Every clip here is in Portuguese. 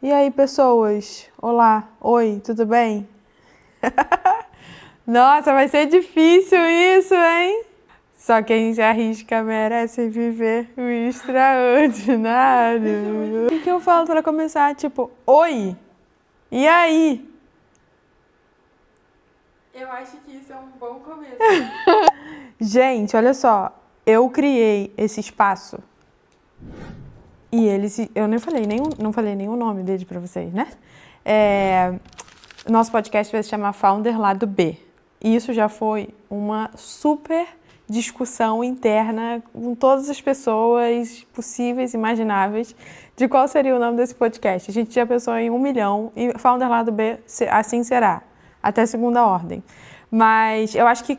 E aí, pessoas? Olá, oi, tudo bem? Nossa, vai ser difícil isso, hein? Só quem se arrisca merece viver o extraordinário. O que eu falo pra começar? Tipo, oi! E aí? Eu acho que isso é um bom começo. Gente, olha só. Eu criei esse espaço. E eu nem falei não falei nenhum nome dele pra vocês, né? Nosso podcast vai se chamar Founder Lado B. E isso já foi uma super discussão interna com todas as pessoas possíveis e imagináveis de qual seria o nome desse podcast. A gente já pensou em 1 milhão e Founder Lado B assim será, até segunda ordem. Mas eu acho que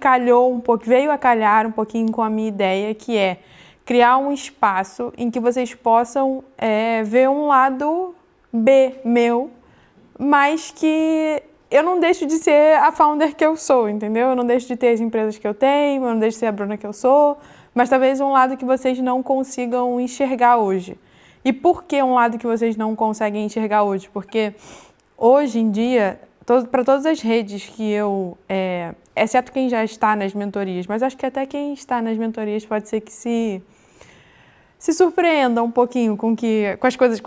veio a calhar um pouquinho com a minha ideia, que é criar um espaço em que vocês possam ver um lado B meu, mas que eu não deixo de ser a founder que eu sou, entendeu? Eu não deixo de ter as empresas que eu tenho, eu não deixo de ser a Bruna que eu sou, mas talvez um lado que vocês não consigam enxergar hoje. E por que um lado que vocês não conseguem enxergar hoje? Porque hoje em dia, para todas as redes que exceto quem já está nas mentorias, mas acho que até quem está nas mentorias pode ser que se surpreenda um pouquinho com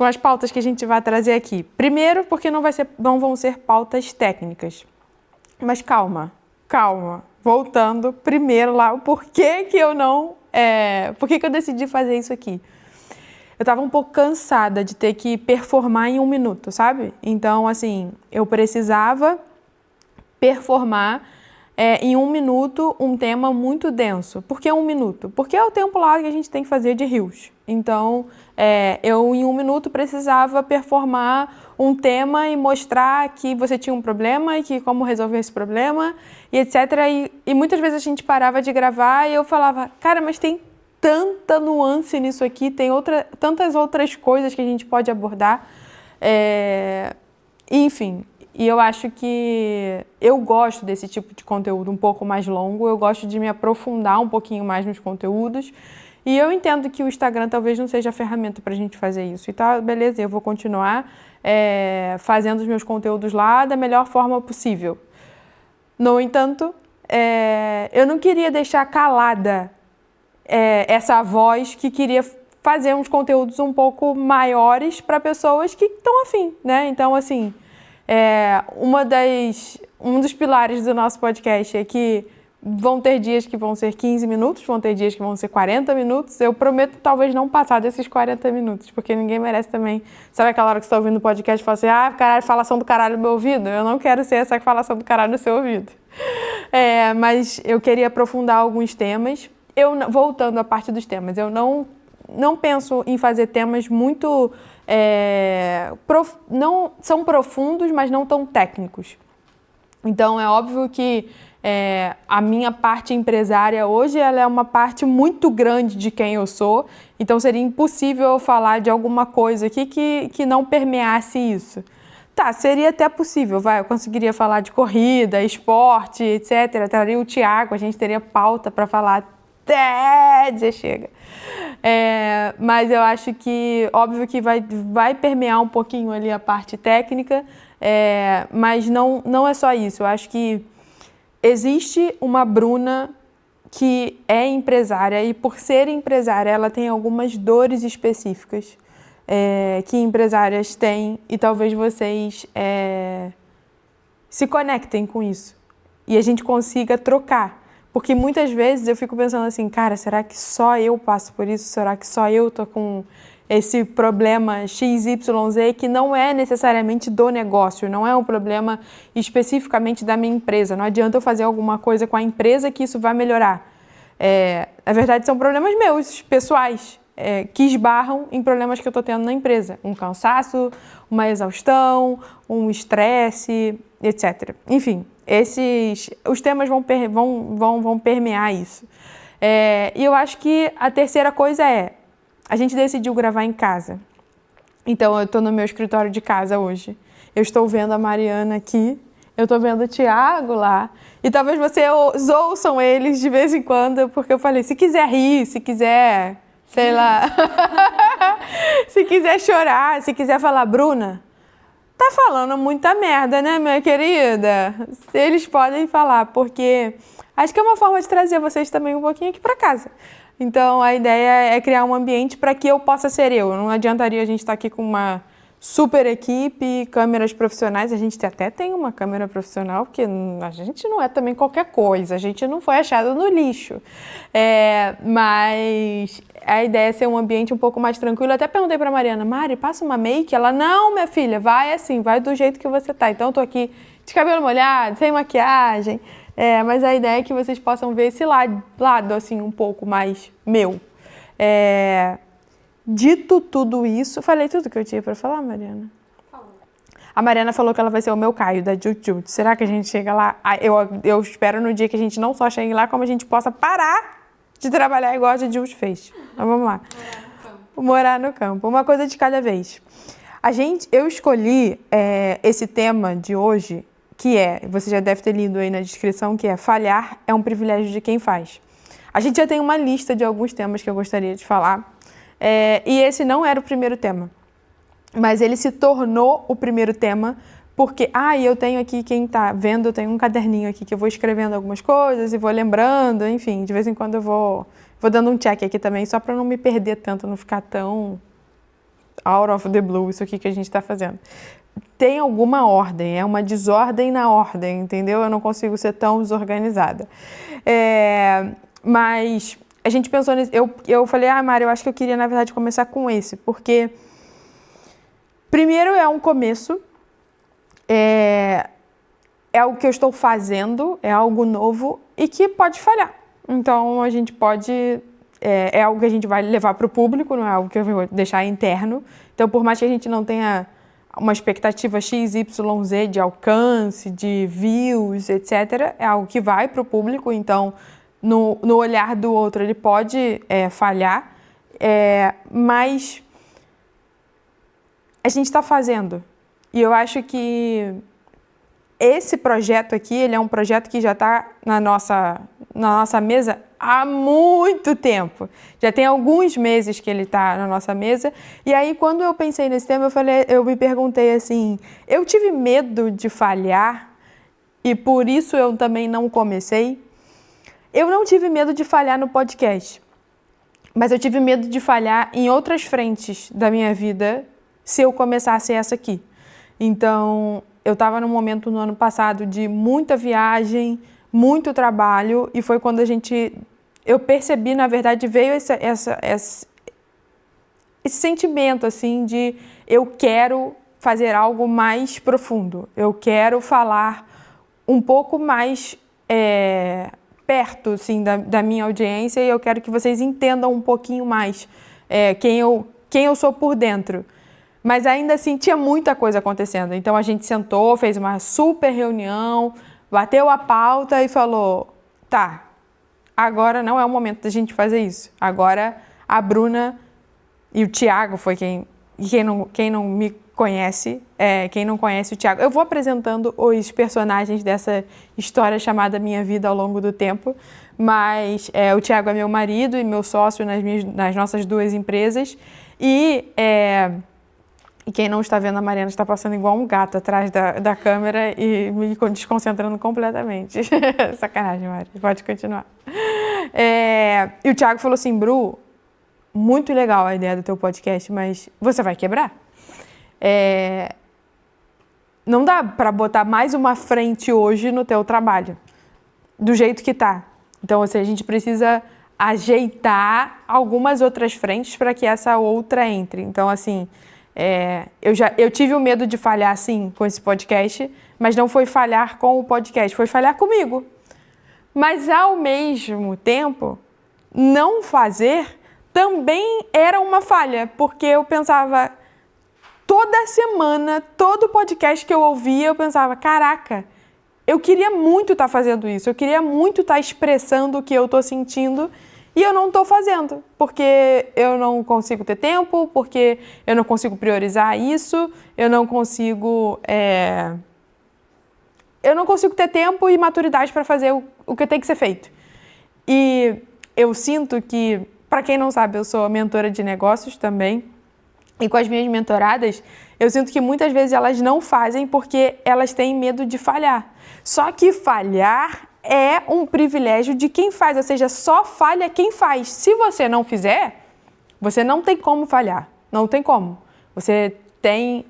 as pautas que a gente vai trazer aqui. Primeiro, porque não vão ser pautas técnicas. Mas calma. Voltando primeiro lá, por que eu decidi fazer isso aqui? Eu estava um pouco cansada de ter que performar em 1 minuto, sabe? Então, assim, eu precisava performar em 1 minuto um tema muito denso. Por que 1 minuto? Porque é o tempo lá que a gente tem que fazer de rios. Então, eu em 1 minuto precisava performar um tema e mostrar que você tinha um problema e que como resolver esse problema e etc. E muitas vezes a gente parava de gravar e eu falava, cara, mas tem tanta nuance nisso aqui, tem tantas outras coisas que a gente pode abordar. Enfim, e eu acho que eu gosto desse tipo de conteúdo um pouco mais longo, eu gosto de me aprofundar um pouquinho mais nos conteúdos. E eu entendo que o Instagram talvez não seja a ferramenta para a gente fazer isso. E tá, beleza, eu vou continuar fazendo os meus conteúdos lá da melhor forma possível. No entanto, eu não queria deixar calada essa voz que queria fazer uns conteúdos um pouco maiores para pessoas que estão afim, né? Então, assim, um dos pilares do nosso podcast é que vão ter dias que vão ser 15 minutos, vão ter dias que vão ser 40 minutos. Eu prometo talvez não passar desses 40 minutos, porque ninguém merece também. Sabe aquela hora que você está ouvindo o podcast e fala assim, caralho, falação do caralho no meu ouvido? Eu não quero ser essa falação do caralho no seu ouvido. Mas eu queria aprofundar alguns temas. Voltando à parte dos temas, eu não penso em fazer temas muito... não são profundos, mas não tão técnicos. Então, é óbvio que a minha parte empresária hoje ela é uma parte muito grande de quem eu sou, então seria impossível eu falar de alguma coisa aqui que não permeasse isso. Tá, seria até possível, eu conseguiria falar de corrida, esporte, etc. Traria o Thiago, a gente teria pauta para falar até dizer chega. Mas eu acho que, óbvio que vai permear um pouquinho ali a parte técnica, mas não é só isso. Eu acho que existe uma Bruna que é empresária e por ser empresária ela tem algumas dores específicas que empresárias têm e talvez vocês se conectem com isso e a gente consiga trocar. Porque muitas vezes eu fico pensando assim, cara, será que só eu passo por isso? Será que só eu tô com esse problema XYZ que não é necessariamente do negócio, não é um problema especificamente da minha empresa. Não adianta eu fazer alguma coisa com a empresa que isso vai melhorar. Na verdade, são problemas meus, pessoais, que esbarram em problemas que eu estou tendo na empresa. Um cansaço, uma exaustão, um estresse, etc. Enfim, os temas vão permear isso. E eu acho que a terceira coisa a gente decidiu gravar em casa. Então, eu estou no meu escritório de casa hoje. Eu estou vendo a Mariana aqui, eu estou vendo o Thiago lá. E talvez vocês ouçam eles de vez em quando, porque eu falei, se quiser rir, se quiser, sei lá, se quiser chorar, se quiser falar, Bruna, tá falando muita merda, né, minha querida? Eles podem falar, porque acho que é uma forma de trazer vocês também um pouquinho aqui para casa. Então, a ideia é criar um ambiente para que eu possa ser eu. Não adiantaria a gente estar aqui com uma super equipe, câmeras profissionais. A gente até tem uma câmera profissional, porque a gente não é também qualquer coisa. A gente não foi achado no lixo. Mas a ideia é ser um ambiente um pouco mais tranquilo. Eu até perguntei para a Mariana, Mari, passa uma make? Ela, não, minha filha, vai assim, vai do jeito que você tá. Então, eu tô aqui de cabelo molhado, sem maquiagem. Mas a ideia é que vocês possam ver esse lado assim, um pouco mais meu. Dito tudo isso, falei tudo que eu tinha para falar, Mariana? Falou. A Mariana falou que ela vai ser o meu Caio da Jujutsu. Será que a gente chega lá? Eu espero no dia que a gente não só chegue lá, como a gente possa parar de trabalhar igual a Jujutsu fez. Então vamos lá. Morar no campo. Uma coisa de cada vez. Eu escolhi esse tema de hoje, que você já deve ter lido aí na descrição, que é falhar é um privilégio de quem faz. A gente já tem uma lista de alguns temas que eu gostaria de falar, e esse não era o primeiro tema, mas ele se tornou o primeiro tema porque, eu tenho aqui, quem tá vendo, eu tenho um caderninho aqui que eu vou escrevendo algumas coisas e vou lembrando, enfim, de vez em quando eu vou dando um check aqui também, só para não me perder tanto, não ficar tão out of the blue isso aqui que a gente está fazendo. Tem alguma ordem, é uma desordem na ordem, entendeu? Eu não consigo ser tão desorganizada. Mas a gente pensou nisso. Eu falei, Mari, eu acho que eu queria, na verdade, começar com esse, porque primeiro é um começo, é algo que eu estou fazendo, é algo novo e que pode falhar. Então a gente pode. É algo que a gente vai levar para o público, não é algo que eu vou deixar interno. Então, por mais que a gente não tenha uma expectativa XYZ de alcance, de views, etc., é algo que vai para o público, então no olhar do outro ele pode falhar, mas a gente está fazendo. E eu acho que esse projeto aqui, ele é um projeto que já está na nossa mesa há muito tempo. Já tem alguns meses que ele está na nossa mesa. E aí, quando eu pensei nesse tema, eu me perguntei assim, eu tive medo de falhar e por isso eu também não comecei? Eu não tive medo de falhar no podcast, mas eu tive medo de falhar em outras frentes da minha vida se eu começasse essa aqui. Então, eu estava num momento no ano passado de muita viagem, muito trabalho, e foi quando eu percebi, na verdade, veio esse sentimento assim de eu quero fazer algo mais profundo, eu quero falar um pouco mais perto assim, da minha audiência, e eu quero que vocês entendam um pouquinho mais quem eu sou por dentro. Mas ainda assim tinha muita coisa acontecendo. Então a gente sentou, fez uma super reunião, bateu a pauta e falou, tá, agora não é o momento da gente fazer isso. Agora a Bruna e o Thiago foi quem não me conhece, quem não conhece o Thiago. Eu vou apresentando os personagens dessa história chamada Minha Vida ao longo do tempo, mas o Thiago é meu marido e meu sócio nas nossas duas empresas. E quem não está vendo, a Mariana está passando igual um gato atrás da câmera e me desconcentrando completamente. Sacanagem, Mari. Pode continuar. E o Thiago falou assim, Bru, muito legal a ideia do teu podcast, mas você vai quebrar? Não dá para botar mais uma frente hoje no teu trabalho, do jeito que tá. Então, assim, a gente precisa ajeitar algumas outras frentes para que essa outra entre. Então, assim... eu tive o medo de falhar, sim, com esse podcast, mas não foi falhar com o podcast, foi falhar comigo. Mas, ao mesmo tempo, não fazer também era uma falha, porque eu pensava, toda semana, todo podcast que eu ouvia, eu pensava, caraca, eu queria muito estar fazendo isso, eu queria muito estar expressando o que eu estou sentindo, e eu não estou fazendo, porque eu não consigo ter tempo, porque eu não consigo priorizar isso, eu não consigo ter tempo e maturidade para fazer o que tem que ser feito. E eu sinto que, para quem não sabe, eu sou mentora de negócios também, e com as minhas mentoradas, eu sinto que muitas vezes elas não fazem porque elas têm medo de falhar. Só que falhar é um privilégio de quem faz, ou seja, só falha quem faz. Se você não fizer, você não tem como falhar, não tem como. Você tem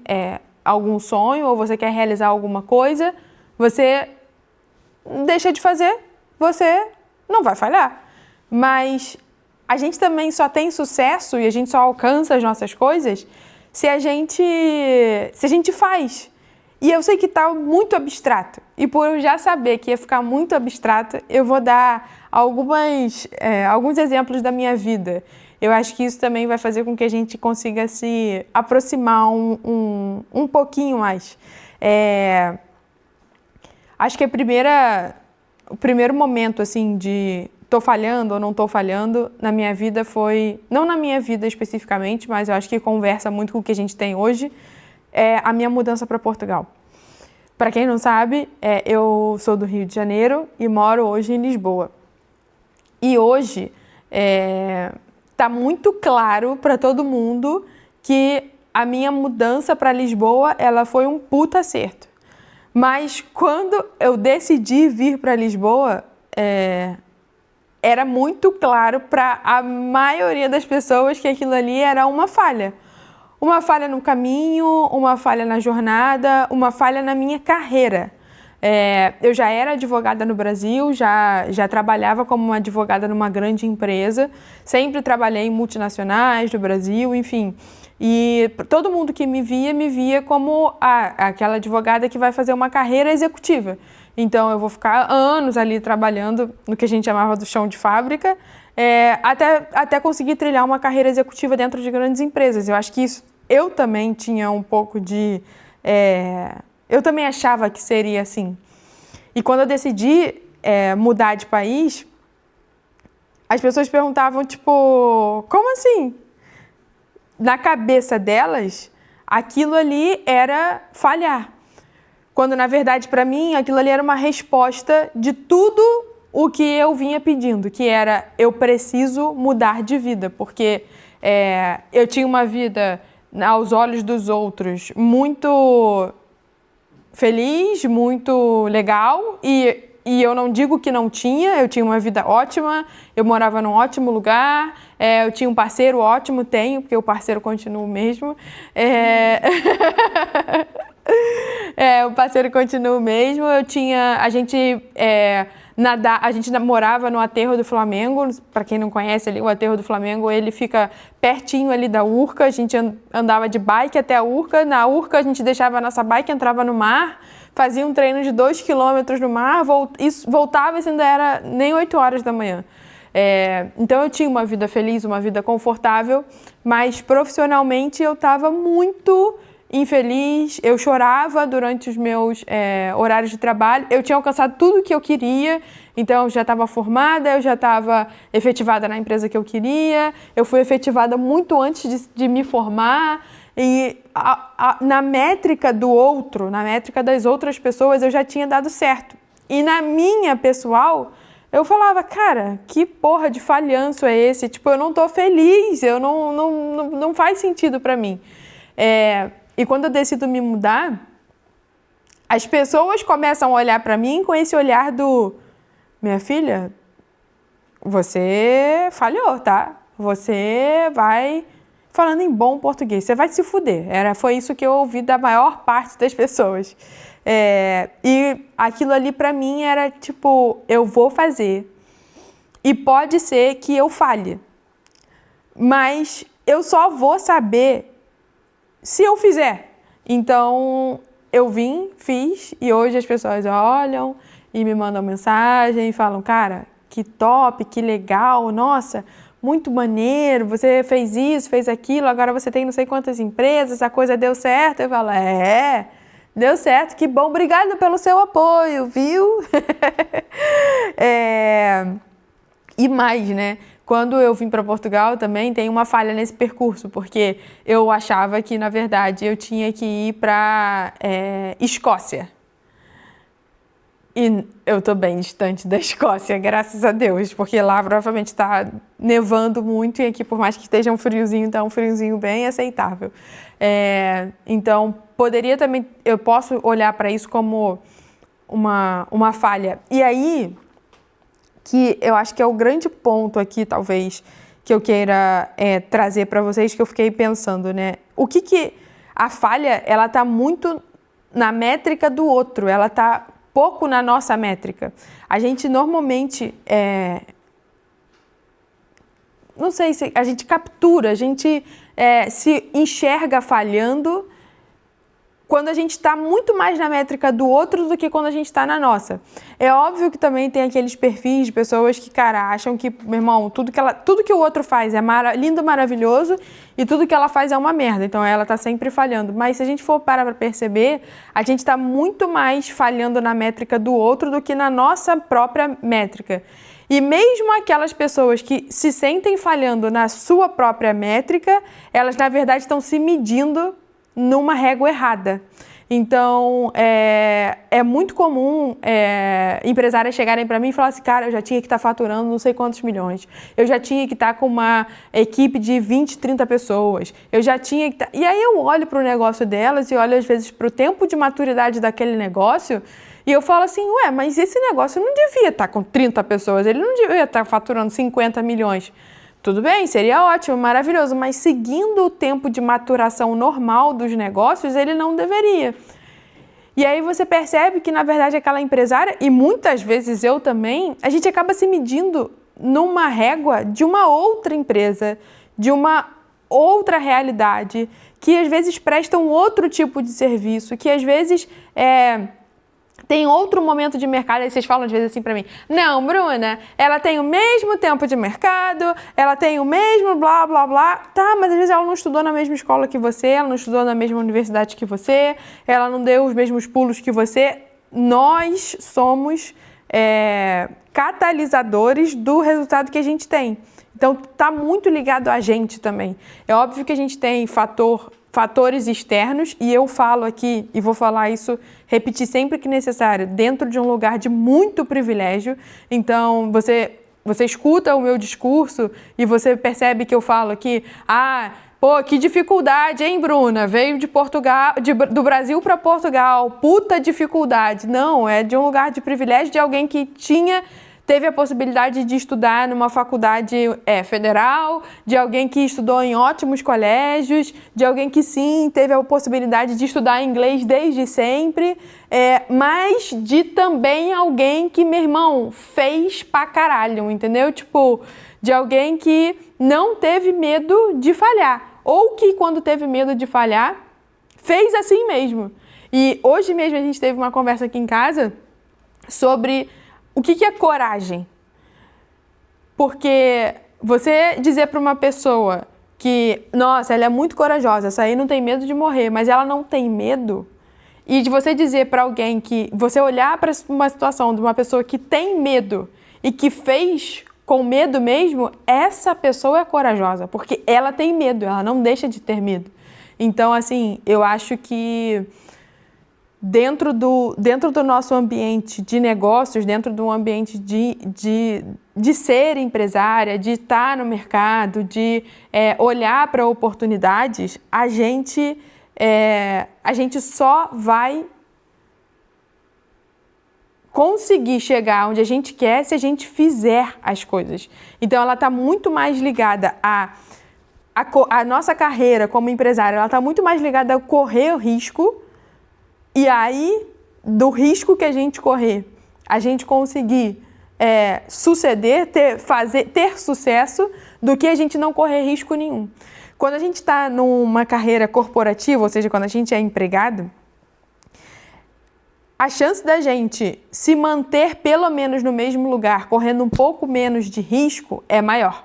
algum sonho ou você quer realizar alguma coisa, você deixa de fazer, você não vai falhar. Mas a gente também só tem sucesso e a gente só alcança as nossas coisas se a gente faz. E eu sei que está muito abstrato. E por eu já saber que ia ficar muito abstrato, eu vou dar alguns exemplos da minha vida. Eu acho que isso também vai fazer com que a gente consiga se aproximar um pouquinho mais. Acho que o primeiro momento assim de tô falhando ou não tô falhando na minha vida foi, não na minha vida especificamente, mas eu acho que conversa muito com o que a gente tem hoje, a minha mudança para Portugal. Para quem não sabe, eu sou do Rio de Janeiro e moro hoje em Lisboa. E hoje tá muito claro para todo mundo que a minha mudança para Lisboa, ela foi um puta acerto. Mas quando eu decidi vir para Lisboa, era muito claro para a maioria das pessoas que aquilo ali era uma falha. Uma falha no caminho, uma falha na jornada, uma falha na minha carreira. Eu já era advogada no Brasil, já trabalhava como uma advogada numa grande empresa, sempre trabalhei em multinacionais do Brasil, enfim. E todo mundo que me via como aquela advogada que vai fazer uma carreira executiva. Então, eu vou ficar anos ali trabalhando no que a gente chamava do chão de fábrica, até conseguir trilhar uma carreira executiva dentro de grandes empresas. Eu acho que isso, eu também tinha um pouco de... eu também achava que seria assim. E quando eu decidi mudar de país, as pessoas perguntavam, tipo, como assim? Na cabeça delas, aquilo ali era falhar. Quando, na verdade, para mim, aquilo ali era uma resposta de tudo o que eu vinha pedindo, que era, eu preciso mudar de vida, porque eu tinha uma vida, aos olhos dos outros, muito feliz, muito legal, e eu não digo que não tinha, eu tinha uma vida ótima, eu morava num ótimo lugar, eu tinha um parceiro ótimo, tenho, porque o parceiro continua o mesmo. O parceiro continua o mesmo. A gente morava no Aterro do Flamengo. Para quem não conhece ali, o Aterro do Flamengo, ele fica pertinho ali da Urca. A gente andava de bike até a Urca. Na Urca a gente deixava a nossa bike, entrava no mar, fazia um treino de 2 quilômetros no mar, voltava e ainda era nem 8 horas da manhã. Então eu tinha uma vida feliz, uma vida confortável, mas profissionalmente eu estava muito infeliz, eu chorava durante os meus horários de trabalho, eu tinha alcançado tudo o que eu queria, então eu já estava formada, eu já estava efetivada na empresa que eu queria, eu fui efetivada muito antes de me formar, e na métrica do outro, na métrica das outras pessoas, eu já tinha dado certo. E na minha pessoal, eu falava, cara, que porra de falhanço é esse? Tipo, eu não tô feliz, não faz sentido pra mim. E quando eu decido me mudar, as pessoas começam a olhar pra mim com esse olhar do... Minha filha, você falhou, tá? Você vai... Falando em bom português, você vai se fuder. Foi isso que eu ouvi da maior parte das pessoas. E aquilo ali pra mim era tipo, eu vou fazer. E pode ser que eu falhe. Mas eu só vou saber se eu fizer. Então, eu fiz, e hoje as pessoas olham e me mandam mensagem e falam, cara, que top, que legal, nossa, muito maneiro, você fez isso, fez aquilo, agora você tem não sei quantas empresas, a coisa deu certo. Eu falo, deu certo, que bom, obrigada pelo seu apoio, viu? E mais, né? Quando eu vim para Portugal também tem uma falha nesse percurso, porque eu achava que, na verdade, eu tinha que ir para Escócia. E eu tô bem distante da Escócia, graças a Deus, porque lá provavelmente tá nevando muito e aqui, por mais que esteja um friozinho, tá um friozinho bem aceitável. Então, poderia também, eu posso olhar para isso como uma falha. E aí, que eu acho que é o grande ponto aqui, talvez, que eu queira trazer para vocês, que eu fiquei pensando, né? O que a falha, ela tá muito na métrica do outro, ela tá pouco na nossa métrica. A gente normalmente, não sei se a gente captura, a gente se enxerga falhando quando a gente está muito mais na métrica do outro do que quando a gente está na nossa. É óbvio que também tem aqueles perfis de pessoas que, cara, acham que, meu irmão, tudo que o outro faz é lindo, maravilhoso e tudo que ela faz é uma merda. Então ela está sempre falhando. Mas se a gente for parar para perceber, a gente está muito mais falhando na métrica do outro do que na nossa própria métrica. E mesmo aquelas pessoas que se sentem falhando na sua própria métrica, elas na verdade estão se medindo numa régua errada. Então, é muito comum empresárias chegarem para mim e falar assim, cara, eu já tinha que estar faturando não sei quantos milhões, eu já tinha que estar com uma equipe de 20, 30 pessoas, eu já tinha que estar... E aí eu olho para o negócio delas e olho às vezes para o tempo de maturidade daquele negócio e eu falo assim, ué, mas esse negócio não devia estar com 30 pessoas, ele não devia estar faturando 50 milhões. Tudo bem, seria ótimo, maravilhoso, mas seguindo o tempo de maturação normal dos negócios, ele não deveria. E aí você percebe que, na verdade, aquela empresária, e muitas vezes eu também, a gente acaba se medindo numa régua de uma outra empresa, de uma outra realidade, que às vezes presta um outro tipo de serviço, que às vezes tem outro momento de mercado, aí vocês falam às vezes assim pra mim, não, Bruna, ela tem o mesmo tempo de mercado, ela tem o mesmo blá, blá, blá, tá, mas às vezes ela não estudou na mesma escola que você, ela não estudou na mesma universidade que você, ela não deu os mesmos pulos que você. Nós somos catalisadores do resultado que a gente tem. Então, tá muito ligado a gente também. É óbvio que a gente tem fatores externos, e eu falo aqui, e vou falar isso, repetir sempre que necessário, dentro de um lugar de muito privilégio. Então, você escuta o meu discurso e você percebe que eu falo aqui, pô, que dificuldade, hein, Bruna? Veio de Portugal, do Brasil para Portugal, puta dificuldade. Não, é de um lugar de privilégio de alguém que teve a possibilidade de estudar numa faculdade federal, de alguém que estudou em ótimos colégios, de alguém que sim, teve a possibilidade de estudar inglês desde sempre, mas de também alguém que, meu irmão, fez pra caralho, entendeu? Tipo, de alguém que não teve medo de falhar, ou que quando teve medo de falhar, fez assim mesmo. E hoje mesmo a gente teve uma conversa aqui em casa sobre o que é coragem? Porque você dizer para uma pessoa que, nossa, ela é muito corajosa, essa aí não tem medo de morrer, mas ela não tem medo, e de você dizer para alguém que, você olhar para uma situação de uma pessoa que tem medo e que fez com medo mesmo, essa pessoa é corajosa, porque ela tem medo, ela não deixa de ter medo. Então, assim, eu acho que dentro do nosso ambiente de negócios, dentro do ambiente de ser empresária, de estar no mercado, de olhar para oportunidades, a gente só vai conseguir chegar onde a gente quer se a gente fizer as coisas. Então, ela está muito mais ligada a nossa carreira como empresária, ela está muito mais ligada a correr o risco. E aí, do risco que a gente correr, a gente conseguir suceder, ter sucesso, do que a gente não correr risco nenhum. Quando a gente está numa carreira corporativa, ou seja, quando a gente é empregado, a chance da gente se manter pelo menos no mesmo lugar, correndo um pouco menos de risco, é maior.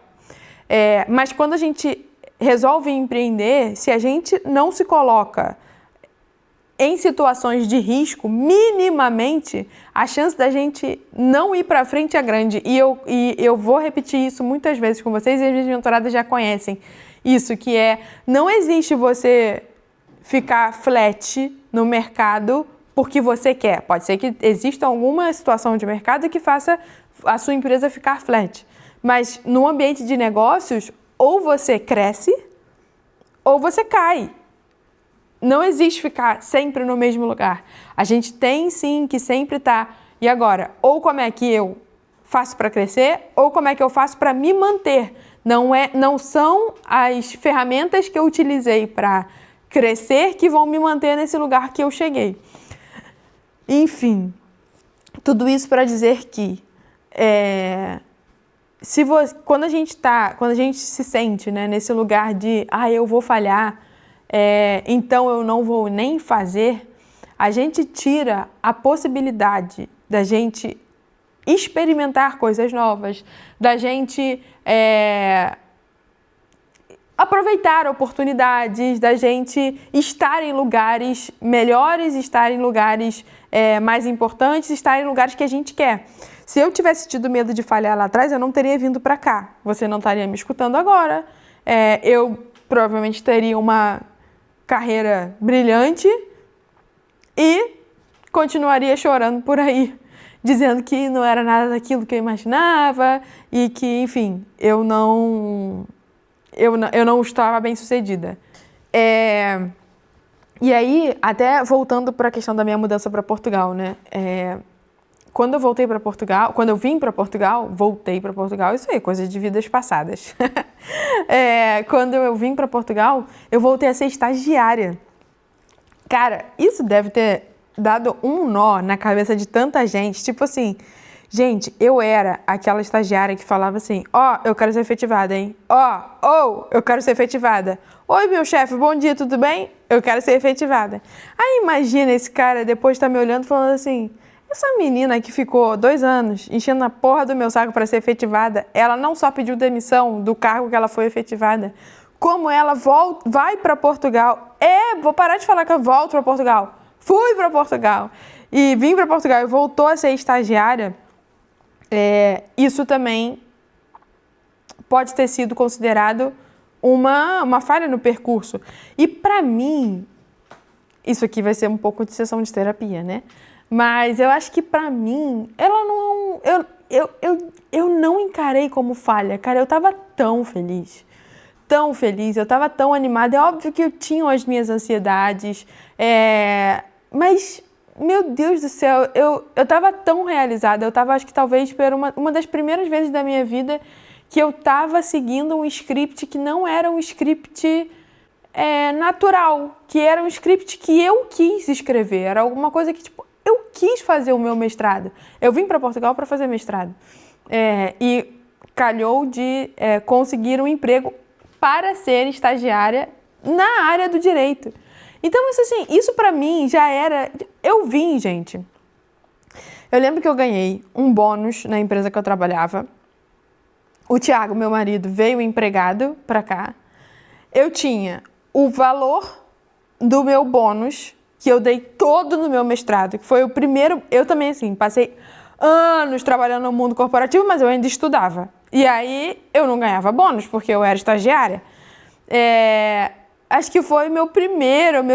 Mas quando a gente resolve empreender, se a gente não se coloca em situações de risco, minimamente, a chance da gente não ir para frente é grande. E eu vou repetir isso muitas vezes com vocês, e as minhas mentoradas já conhecem isso, que não existe você ficar flat no mercado porque você quer. Pode ser que exista alguma situação de mercado que faça a sua empresa ficar flat. Mas no ambiente de negócios, ou você cresce ou você cai. Não existe ficar sempre no mesmo lugar. A gente tem sim que sempre estar. E agora, ou como é que eu faço para crescer, ou como é que eu faço para me manter. Não são as ferramentas que eu utilizei para crescer que vão me manter nesse lugar que eu cheguei. Enfim, tudo isso para dizer que quando a gente se sente, né, nesse lugar de eu vou falhar, então eu não vou nem fazer, a gente tira a possibilidade da gente experimentar coisas novas, da gente aproveitar oportunidades, da gente estar em lugares melhores, estar em lugares mais importantes, estar em lugares que a gente quer. Se eu tivesse tido medo de falhar lá atrás, eu não teria vindo para cá. Você não estaria me escutando agora. Eu provavelmente teria uma carreira brilhante e continuaria chorando por aí, dizendo que não era nada daquilo que eu imaginava e que, enfim, eu não estava bem sucedida. E aí, até voltando para a questão da minha mudança para Portugal, né? Quando eu voltei para Portugal, quando eu vim para Portugal, isso aí é coisa de vidas passadas. Quando eu vim para Portugal, eu voltei a ser estagiária. Cara, isso deve ter dado um nó na cabeça de tanta gente. Tipo assim, gente, eu era aquela estagiária que falava assim, eu quero ser efetivada, hein? Eu quero ser efetivada. Oi, meu chefe, bom dia, tudo bem? Eu quero ser efetivada. Aí imagina esse cara depois estar me olhando falando assim, essa menina que ficou 2 anos enchendo a porra do meu saco para ser efetivada, ela não só pediu demissão do cargo que ela foi efetivada, como ela vai para Portugal. Vou parar de falar que eu volto para Portugal. Fui para Portugal e vim para Portugal e voltou a ser estagiária. Isso também pode ter sido considerado uma falha no percurso. E para mim, isso aqui vai ser um pouco de sessão de terapia, né? Mas eu acho que para mim, ela não... Eu não encarei como falha, cara. Eu tava tão feliz, eu tava tão animada. É óbvio que eu tinha as minhas ansiedades, mas, meu Deus do céu, eu tava tão realizada. Eu tava, acho que talvez, por uma das primeiras vezes da minha vida que eu tava seguindo um script que não era um script natural, que era um script que eu quis escrever. Era alguma coisa que, tipo, eu quis fazer o meu mestrado. Eu vim para Portugal para fazer mestrado. E calhou de conseguir um emprego para ser estagiária na área do direito. Então, isso para mim já era... Eu vim, gente. Eu lembro que eu ganhei um bônus na empresa que eu trabalhava. O Thiago, meu marido, veio empregado para cá. Eu tinha o valor do meu bônus, que eu dei todo no meu mestrado, que foi o primeiro... Eu também, assim, passei anos trabalhando no mundo corporativo, mas eu ainda estudava. E aí, eu não ganhava bônus, porque eu era estagiária. Acho que foi meu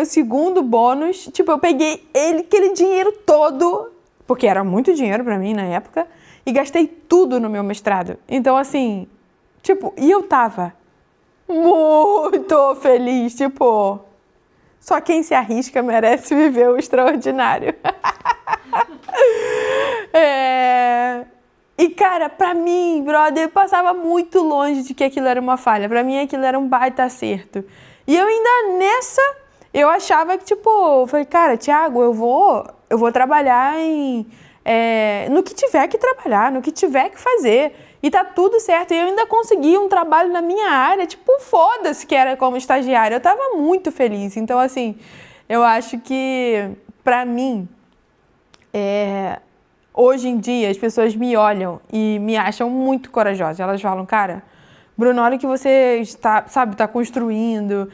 segundo bônus. Tipo, eu peguei aquele dinheiro todo, porque era muito dinheiro pra mim na época, e gastei tudo no meu mestrado. Então, assim, tipo, e eu tava muito feliz, tipo... Só quem se arrisca merece viver o extraordinário. E, cara, pra mim, brother, eu passava muito longe de que aquilo era uma falha. Pra mim, aquilo era um baita acerto. E eu ainda eu achava que, tipo, eu falei, cara, Thiago, eu vou trabalhar no que tiver que trabalhar, no que tiver que fazer. E tá tudo certo. E eu ainda consegui um trabalho na minha área, tipo, foda-se que era como estagiária. Eu tava muito feliz. Então, assim, eu acho que, pra mim, hoje em dia, as pessoas me olham e me acham muito corajosa. Elas falam, cara, Bruno, olha o que você está construindo.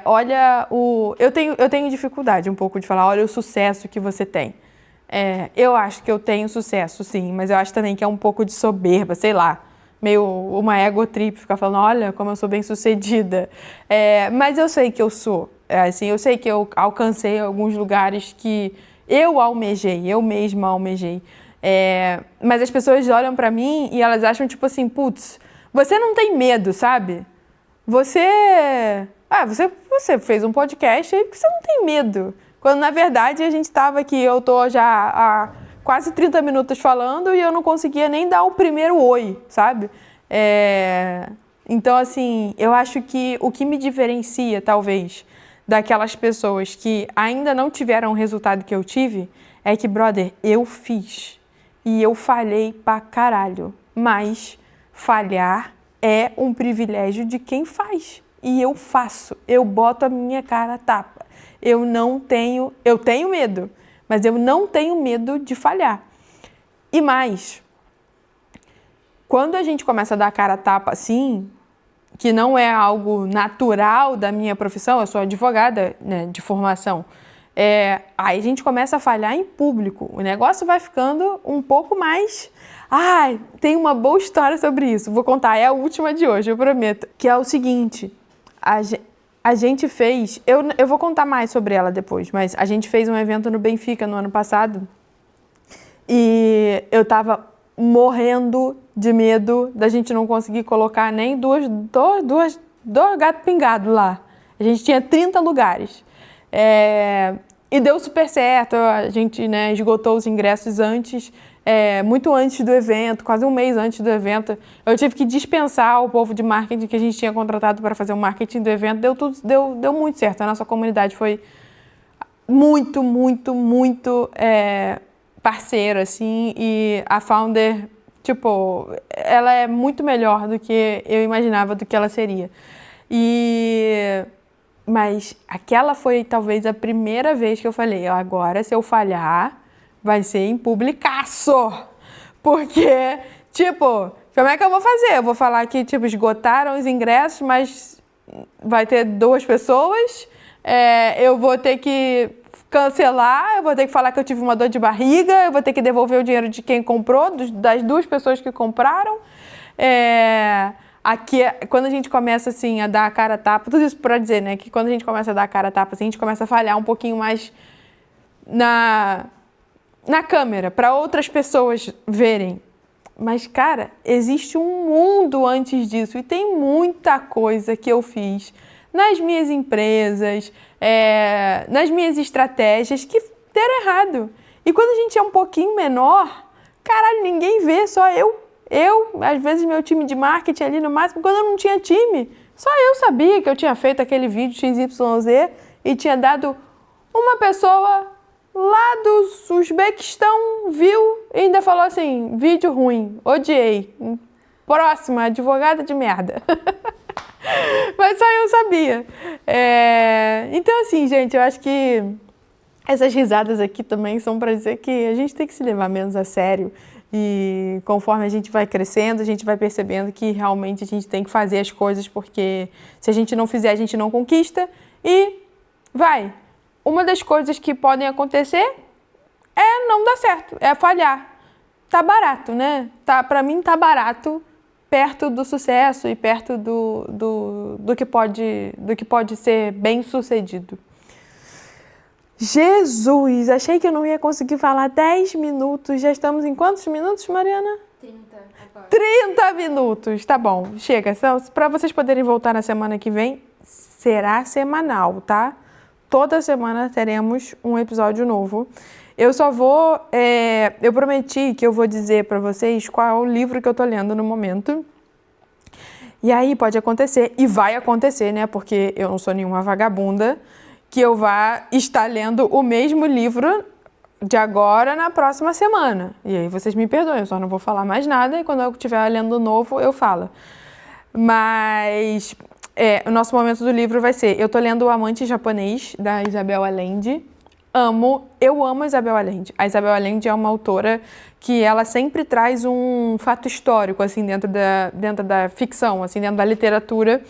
Olha o... Eu tenho dificuldade um pouco de falar, olha o sucesso que você tem. Eu acho que eu tenho sucesso, sim, mas eu acho também que é um pouco de soberba, sei lá, meio uma ego trip, ficar falando, olha como eu sou bem sucedida. Mas eu sei que eu sou, assim, eu sei que eu alcancei alguns lugares que Eu almejei, eu mesma almejei. Mas as pessoas olham pra mim e elas acham tipo assim, putz, você não tem medo, sabe? Você fez um podcast aí porque você não tem medo. Quando na verdade a gente tava aqui, eu tô já há quase 30 minutos falando e eu não conseguia nem dar o primeiro oi, sabe? Então assim, eu acho que o que me diferencia talvez daquelas pessoas que ainda não tiveram o resultado que eu tive é que, brother, eu fiz. E eu falhei pra caralho. Mas falhar é um privilégio de quem faz. E eu faço. Eu boto a minha cara a tapa. Eu tenho medo, mas eu não tenho medo de falhar. E mais, quando a gente começa a dar a cara a tapa assim, que não é algo natural da minha profissão, eu sou advogada, né, de formação, aí a gente começa a falhar em público. O negócio vai ficando um pouco mais... tem uma boa história sobre isso. Vou contar, é a última de hoje, eu prometo. Que é o seguinte, a gente fez... Eu vou contar mais sobre ela depois, mas a gente fez um evento no Benfica no ano passado e eu tava morrendo de medo da gente não conseguir colocar nem dois gatos pingados lá. A gente tinha 30 lugares. E deu super certo, a gente, né, esgotou os ingressos antes, muito antes do evento, quase um mês antes do evento. Eu tive que dispensar o povo de marketing que a gente tinha contratado para fazer o marketing do evento. Deu muito certo. A nossa comunidade foi muito, muito, muito parceira, assim, e a founder, tipo, ela é muito melhor do que eu imaginava do que ela seria. Mas aquela foi talvez a primeira vez que eu falei, agora se eu falhar, vai ser em publicaço. Porque, tipo, como é que eu vou fazer? Eu vou falar que, tipo, esgotaram os ingressos, mas vai ter 2 pessoas, eu vou ter que cancelar, eu vou ter que falar que eu tive uma dor de barriga, eu vou ter que devolver o dinheiro de quem comprou, das 2 pessoas que compraram. Aqui, quando a gente começa assim a dar a cara a tapa, tudo isso para dizer, né, que quando a gente começa a dar a cara a tapa, assim, a gente começa a falhar um pouquinho mais na câmera, para outras pessoas verem. Mas, cara, existe um mundo antes disso e tem muita coisa que eu fiz nas minhas empresas, nas minhas estratégias que deram errado. E quando a gente é um pouquinho menor, caralho, ninguém vê, só eu. Às vezes meu time de marketing ali no máximo, quando eu não tinha time, só eu sabia que eu tinha feito aquele vídeo XYZ e tinha dado uma pessoa lá do Uzbequistão, viu e ainda falou assim, vídeo ruim, odiei, próxima, advogada de merda. Mas só eu sabia. Então assim, gente, eu acho que essas risadas aqui também são para dizer que a gente tem que se levar menos a sério. E conforme a gente vai crescendo, a gente vai percebendo que realmente a gente tem que fazer as coisas, porque se a gente não fizer, a gente não conquista. E vai. Uma das coisas que podem acontecer é não dar certo, é falhar. Tá barato, né? Pra mim tá barato, perto do sucesso e perto do que pode ser bem sucedido. Jesus, achei que eu não ia conseguir falar 10 minutos. Já estamos em quantos minutos, Mariana? 30 agora. 30 minutos, tá bom, chega. Para vocês poderem voltar na semana que vem, será semanal, tá? Toda semana teremos um episódio novo. Eu só vou... eu prometi que eu vou dizer para vocês qual é o livro que eu tô lendo no momento. E aí pode acontecer, e vai acontecer, né? Porque eu não sou nenhuma vagabunda, que eu vá estar lendo o mesmo livro de agora na próxima semana. E aí vocês me perdoem, eu só não vou falar mais nada e quando eu estiver lendo novo, eu falo. Mas o nosso momento do livro vai ser... Eu tô lendo O Amante Japonês, da Isabel Allende. Eu amo a Isabel Allende. A Isabel Allende é uma autora que ela sempre traz um fato histórico, assim, dentro da ficção, assim, dentro da literatura.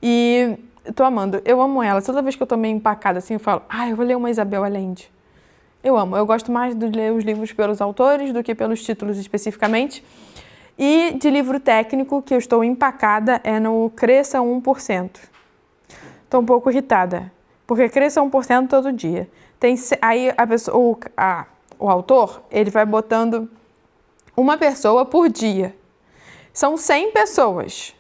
E... tô amando, eu amo ela. Toda vez que eu tô meio empacada assim, eu falo, eu vou ler uma Isabel Allende. Eu amo, eu gosto mais de ler os livros pelos autores do que pelos títulos especificamente. E de livro técnico, que eu estou empacada, é no Cresça 1%. Tô um pouco irritada, porque cresça 1% todo dia. Aí a pessoa, o autor, ele vai botando uma pessoa por dia. São 100 pessoas.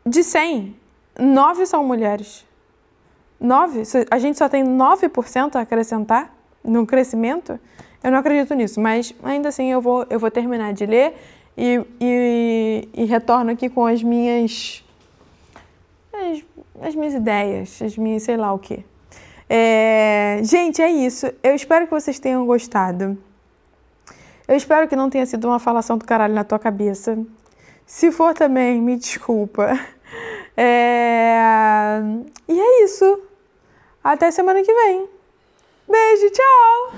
De 100, 9 são mulheres. 9? A gente só tem 9% a acrescentar no crescimento? Eu não acredito nisso, mas ainda assim eu vou terminar de ler e retorno aqui com as minhas ideias, as minhas sei lá o quê. Gente, é isso. Eu espero que vocês tenham gostado. Eu espero que não tenha sido uma falação do caralho na tua cabeça. Se for também, me desculpa. E é isso. Até semana que vem. Beijo, tchau!